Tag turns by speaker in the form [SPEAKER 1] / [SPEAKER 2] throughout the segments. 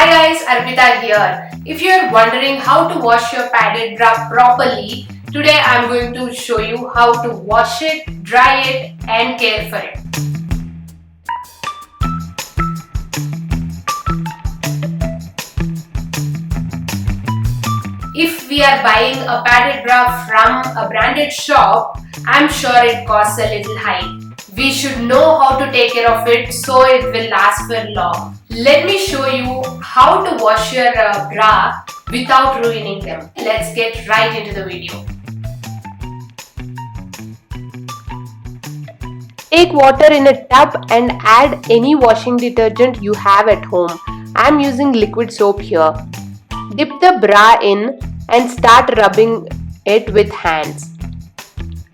[SPEAKER 1] Hi guys, Arpita here. If you are wondering how to wash your padded bra properly, today I am going to show you how to wash it, dry it and care for it. If we are buying a padded bra from a branded shop, I am sure it costs a little high. We should know how to take care of it so it will last for long. Let me show you how to wash your bra without ruining them. Let's get right into the video. Take water in a tub and add any washing detergent you have at home. I am using liquid soap here. Dip the bra in and start rubbing it with hands.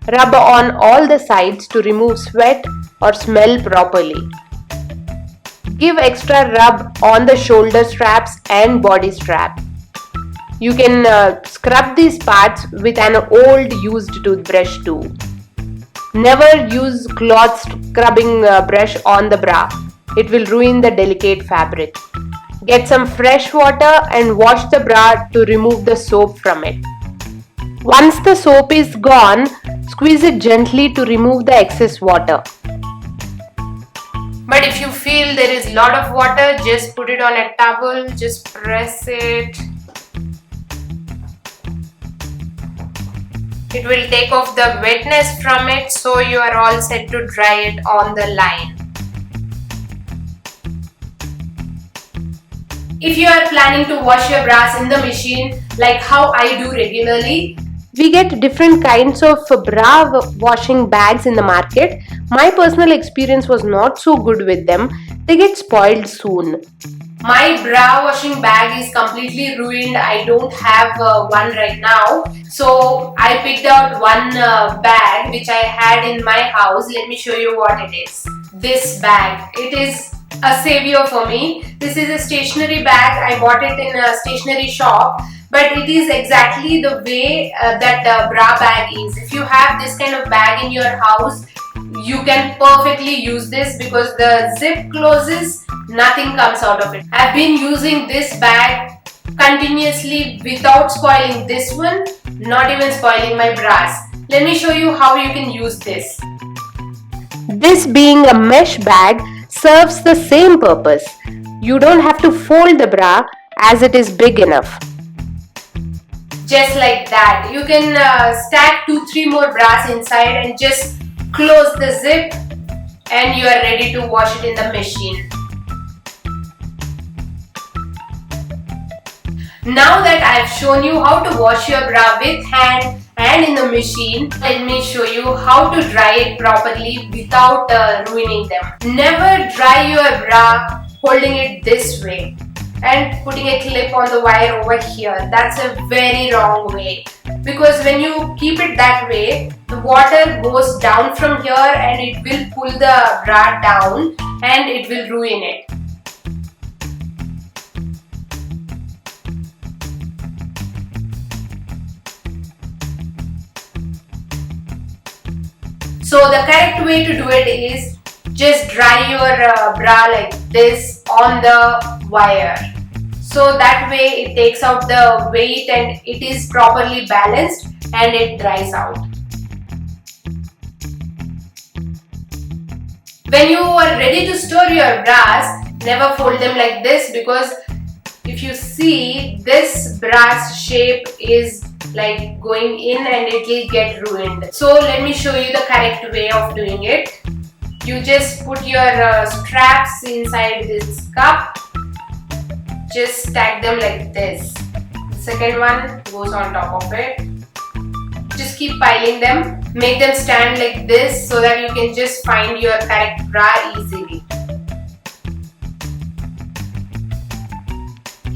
[SPEAKER 1] Rub on all the sides to remove sweat or smell properly. Give extra rub on the shoulder straps and body strap. You can scrub these parts with an old used toothbrush too. Never use cloth scrubbing brush on the bra. It will ruin the delicate fabric. Get some fresh water and wash the bra to remove the soap from it. Once the soap is gone, squeeze it gently to remove the excess water. But if you feel there is a lot of water, just put it on a towel, just press it. It will take off the wetness from it, so you are all set to dry it on the line. If you are planning to wash your bras in the machine like how I do regularly, we get different kinds of bra washing bags in the market. My personal experience was not so good with them. They get spoiled soon. My bra washing bag is completely ruined. I don't have one right now. So I picked out one bag which I had in my house. Let me show you what it is. This bag. It is a savior for me. This is a stationery bag. I bought it in a stationery shop. But it is exactly the way that bra bag is. If you have this kind of bag in your house, you can perfectly use this because the zip closes, nothing comes out of it. I've been using this bag continuously without spoiling this one, not even spoiling my bras. Let me show you how you can use this. This being a mesh bag serves the same purpose. You don't have to fold the bra as it is big enough. Just like that. You can stack 2-3 more bras inside and just close the zip and you are ready to wash it in the machine. Now that I have shown you how to wash your bra with hand and in the machine, let me show you how to dry it properly without ruining them. Never dry your bra holding it this way and putting a clip on the wire over here. That's a very wrong way, because when you keep it that way, the water goes down from here and it will pull the bra down and it will ruin it. So the correct way to do it is just dry your bra like this on the wire. So that way it takes out the weight and it is properly balanced and it dries out. When you are ready to store your bras, never fold them like this, because if you see, this bra's shape is like going in and it will get ruined. So let me show you the correct way of doing it. You just put your straps inside this cup. Just stack them like this. The second one goes on top of it. Just keep piling them. Make them stand like this so that you can just find your correct bra easily.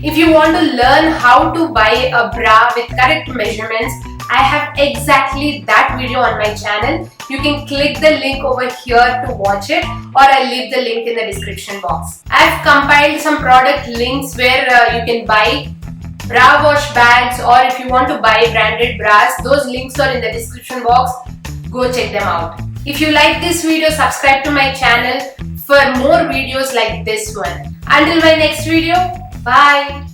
[SPEAKER 1] If you want to learn how to buy a bra with correct measurements, I have exactly that video on my channel. You can click the link over here to watch it, or I'll leave the link in the description box. I've compiled some product links where you can buy bra wash bags, or if you want to buy branded bras, those links are in the description box. Go check them out. If you like this video, subscribe to my channel for more videos like this one. Until my next video, Bye.